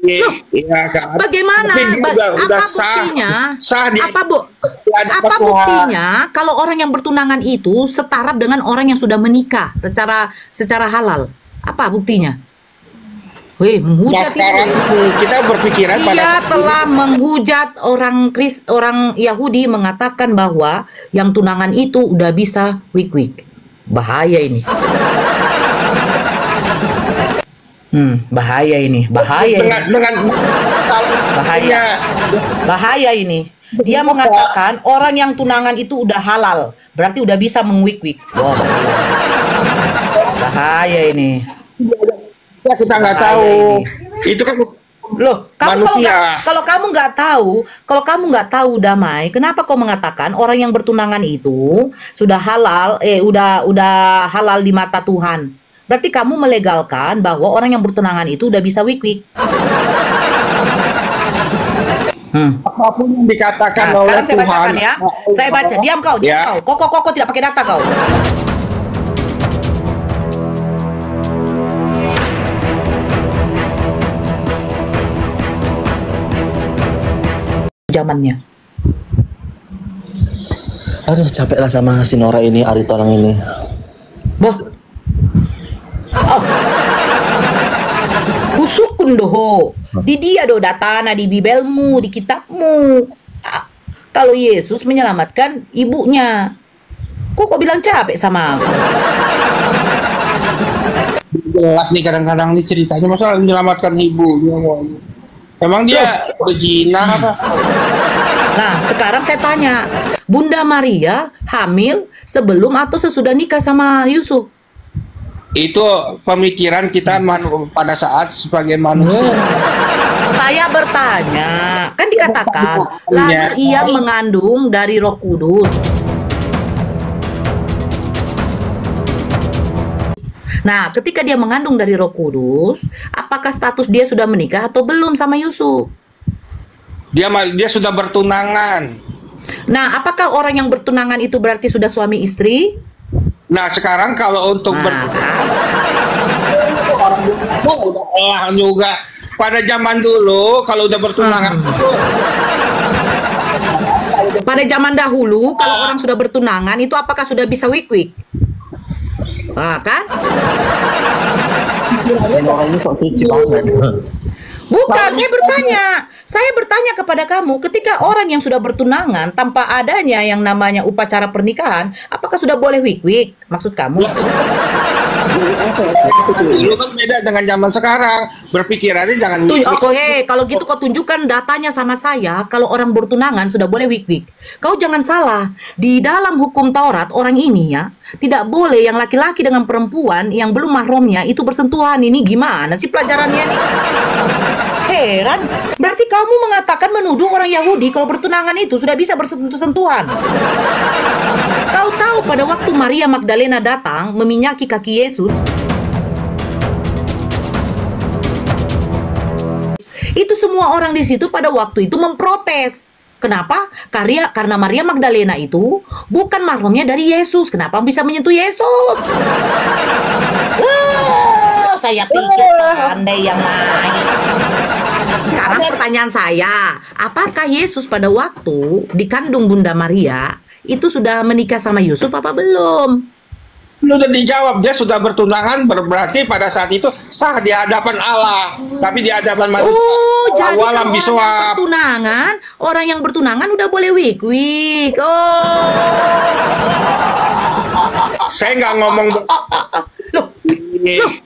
Loh, Iya kan. bagaimana? Tapi dia udah Apa sah, buktinya? sah di Apa bu? hadapan Apa Tuhan. buktinya kalau orang yang bertunangan itu setara dengan orang yang sudah menikah secara halal? Apa buktinya? Wih, Nah menghujat sekarang itu. kita berpikiran pada Dia saat ini, telah menghujat orang Yahudi mengatakan bahwa yang tunangan itu udah bisa wik-wik. Bahaya ini. Bahaya ini. Bahaya ini. dengan Bahaya. Bahaya ini. Dia mengatakan orang yang tunangan itu udah halal, berarti udah bisa mengwik-wik. Wah, bahaya ini. ya kita nggak Bahaya tahu. ini. Itu kan Loh, manusia. kalau kamu nggak tahu Damai, kenapa kau mengatakan orang yang bertunangan itu sudah halal, udah halal di mata Tuhan? Berarti kamu melegalkan bahwa orang yang bertunangan itu udah bisa wik-wik. Apapun yang dikatakan Nah, oleh sekarang saya Tuhan. bacakan ya. Saya baca. Diam kau, diam Ya. kau. Kok tidak pakai data kau. Zamannya. Aduh, capek lah sama si Nora ini, Ari Tolang ini. Boh. Oh. Usukun doho. Di dia do datana di bibelmu, di kitabmu. Ah, kalau Yesus menyelamatkan ibunya. Kok bilang capek sama aku? Jelas nih kadang-kadang nih ceritanya masalah menyelamatkan ibunya. Emang dia berzina apa? Nah, sekarang saya tanya, Bunda Maria hamil sebelum atau sesudah nikah sama Yusuf? Itu pemikiran kita pada saat sebagai manusia. Saya bertanya, kan dikatakan, lalu ia mengandung dari Roh Kudus. Nah, ketika dia mengandung dari Roh Kudus, apakah status dia sudah menikah atau belum sama Yusuf? Dia sudah bertunangan. Nah, apakah orang yang bertunangan itu berarti sudah suami istri? Nah, sekarang kalau untuk Nah, udah juga pada zaman dulu kalau udah bertunangan pada zaman dahulu, kalau orang sudah bertunangan itu apakah sudah bisa wik-wik? Ah, kan? Si Nora ini sok suci banget. Bukan, saya bertanya kepada kamu, ketika orang yang sudah bertunangan tanpa adanya yang namanya upacara pernikahan, apakah sudah boleh wik-wik? Maksud kamu? dulu kan beda dengan zaman sekarang. Berpikirannya jangan Oke, kalau gitu kau tunjukkan datanya sama saya. Kalau orang bertunangan sudah boleh wik-wik. Kau jangan salah. Di dalam hukum Taurat orang ini ya tidak boleh yang laki-laki dengan perempuan yang belum mahramnya itu bersentuhan. Ini gimana sih pelajarannya nih? Heran. Berarti kamu mengatakan menuduh orang Yahudi kalau bertunangan itu sudah bisa bersentuh-sentuhan. Kau tahu pada waktu Maria Magdalena datang meminyaki kaki Yesus, itu semua orang di situ pada waktu itu memprotes. Kenapa? Karena Maria Magdalena itu bukan mahramnya dari Yesus. Kenapa bisa menyentuh Yesus? Saya pikir pandai yang lain. Sekarang pertanyaan saya, apakah Yesus pada waktu dikandung Bunda Maria itu sudah menikah sama Yusuf apa belum? Udah dijawab, dia sudah bertunangan, berarti pada saat itu sah di hadapan Allah, tapi di hadapan manusia. Oh, jadi walam kalau orang yang bertunangan udah boleh wik-wik. Oh. Saya nggak ngomong Loh,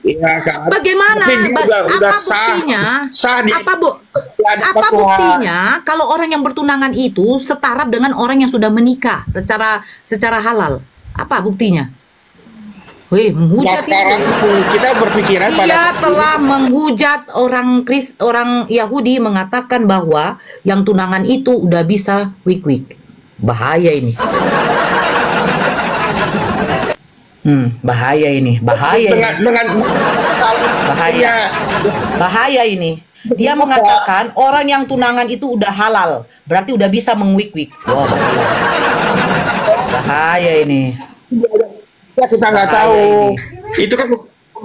iya kan. bagaimana? Tapi dia udah sah di Apa hadapan Tuhan. buktinya kalau orang yang bertunangan itu setara dengan orang yang sudah menikah secara halal? Apa buktinya? Wih, Nah menghujat sekarang itu. kita berpikiran pada Dia saat ini, telah menghujat orang Yahudi mengatakan bahwa yang tunangan itu udah bisa wik-wik. Bahaya ini. Bahaya ini. Bahaya ini. dengan Bahaya. Bahaya ini. Dia mengatakan orang yang tunangan itu udah halal, berarti udah bisa mengwik-wik. Wah, bahaya ini. ya kita nggak Bahaya tahu. ini. Itu kan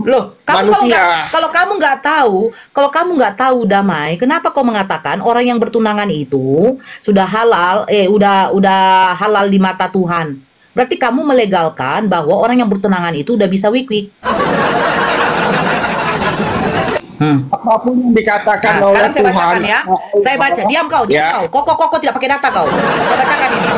Loh, manusia. kalau kamu nggak tahu Damai, kenapa kau mengatakan orang yang bertunangan itu sudah halal, udah halal di mata Tuhan? Berarti kamu melegalkan bahwa orang yang bertunangan itu udah bisa wik-wik. Apapun yang dikatakan Nah, oleh sekarang saya Tuhan. bacakan ya. Saya baca, diam kau. Ya. Kok tidak pakai data kau. Saya bacakan ini.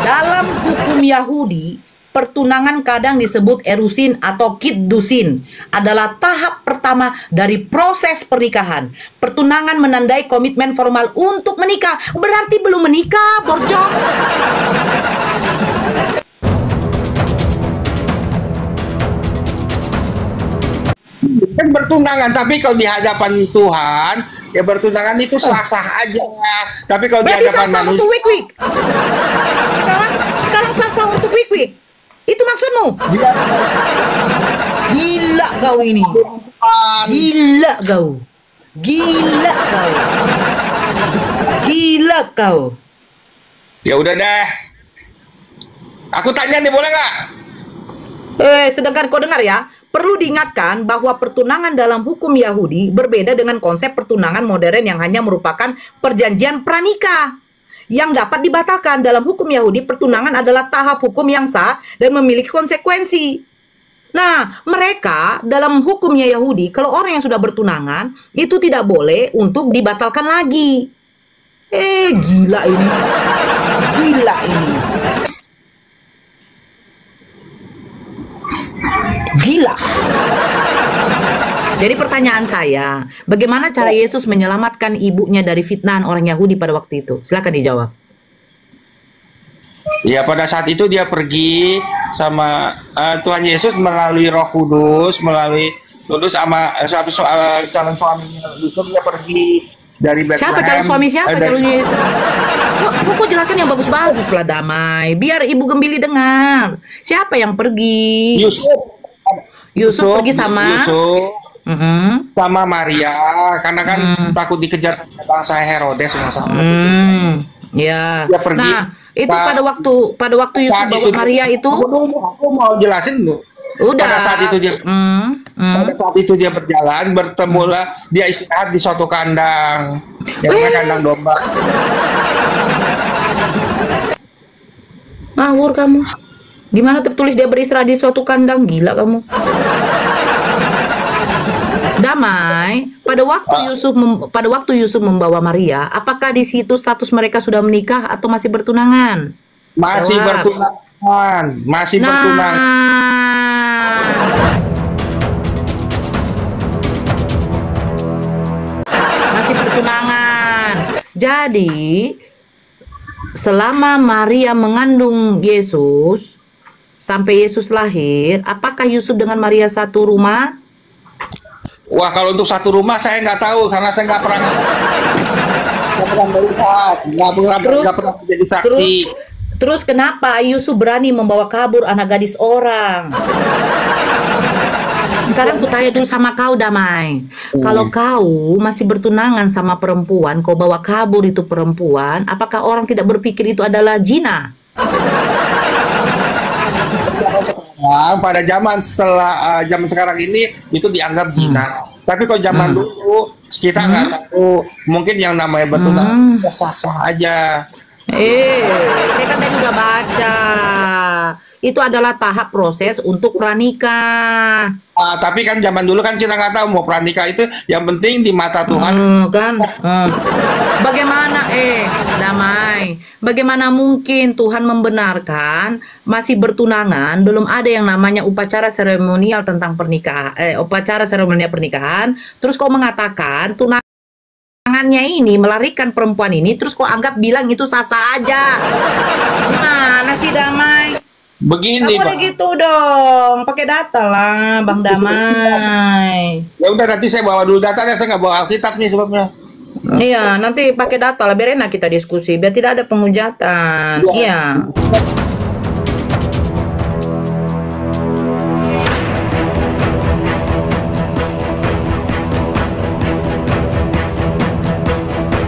Dalam hukum Yahudi, pertunangan kadang disebut erusin atau kiddusin adalah tahap pertama dari proses pernikahan. Pertunangan menandai komitmen formal untuk menikah. Berarti belum menikah, borjo. Kan bertunangan, tapi kalau di hadapan Tuhan, ya bertunangan itu sah-sah aja. Tapi kalau di Berarti hadapan sah-sah untuk manusia, wik-wik. Sekarang sah-sah untuk wik-wik. Itu maksudmu? Gila kau ini. Gila kau. Gila kau. Gila kau. ya udah deh. Aku tanya nih, boleh nggak? Sedangkan kau dengar ya, perlu diingatkan bahwa pertunangan dalam hukum Yahudi berbeda dengan konsep pertunangan modern yang hanya merupakan perjanjian pranikah yang dapat dibatalkan. Dalam hukum Yahudi, pertunangan adalah tahap hukum yang sah dan memiliki konsekuensi. Nah, mereka dalam hukumnya Yahudi, kalau orang yang sudah bertunangan, itu tidak boleh untuk dibatalkan lagi. Gila ini. Gila ini. Gila. Jadi pertanyaan saya, bagaimana cara Yesus menyelamatkan ibunya dari fitnahan orang Yahudi pada waktu itu? Silakan dijawab. Ya, pada saat itu dia pergi sama Tuhan Yesus melalui Roh Kudus, sama calon suaminya Yusuf. Dia pergi dari Bethlehem. Siapa calon suami siapa? Calon Yesus. Kok jelaskan yang bagus-bagus lah, Damai. Biar Ibu Gembili dengar. Siapa yang pergi? Yusuf pergi sama sama Maria, karena kan takut dikejar bangsa Herodes masalah. Ya. Dia pergi. Nah, itu pada waktu Yusuf bawa Maria itu. Aku mau jelasin dulu. Udah. Pada saat itu dia berjalan, bertemulah dia istirahat di suatu kandang, kandang domba. Ngawur kamu. Gimana tertulis dia beristirahat di suatu kandang? Gila kamu. Damai, pada waktu Yusuf membawa Maria, apakah di situ status mereka sudah menikah atau masih bertunangan? Masih bertunangan, bertunangan. Masih bertunangan. Jadi, selama Maria mengandung Yesus sampai Yesus lahir, apakah Yusuf dengan Maria satu rumah? Wah, kalau untuk satu rumah saya nggak tahu karena saya nggak pernah melihat, nggak pernah menjadi saksi. Terus kenapa Yusuf berani membawa kabur anak gadis orang? Sekarang aku tanya dulu sama kau, Damai. Kalau kau masih bertunangan sama perempuan, kau bawa kabur itu perempuan, apakah orang tidak berpikir itu adalah zina? Pada zaman sekarang ini itu dianggap zina. Tapi kalau zaman dulu kita nggak tahu, mungkin yang namanya bertunangan sah-sah aja. Saya kan tadi udah baca. Itu adalah tahap proses untuk pranikah. Tapi kan zaman dulu kan kita nggak tahu mau pranikah itu, yang penting di mata Tuhan. Bagaimana Damai? Bagaimana mungkin Tuhan membenarkan masih bertunangan, belum ada yang namanya upacara seremonial tentang pernikahan, upacara seremonial pernikahan, terus kau mengatakan tunangannya ini melarikan perempuan ini, terus kau anggap bilang itu sah-sah aja. Gimana sih Damai? Begini, Bang. Gitu dong, pakai data lah, Bang Damai. Ya udah, nanti saya bawa dulu datanya, saya nggak bawa Alkitab nih sebabnya. Iya, nanti pakai data lah, biar enak kita diskusi, biar tidak ada penghujatan. Iya.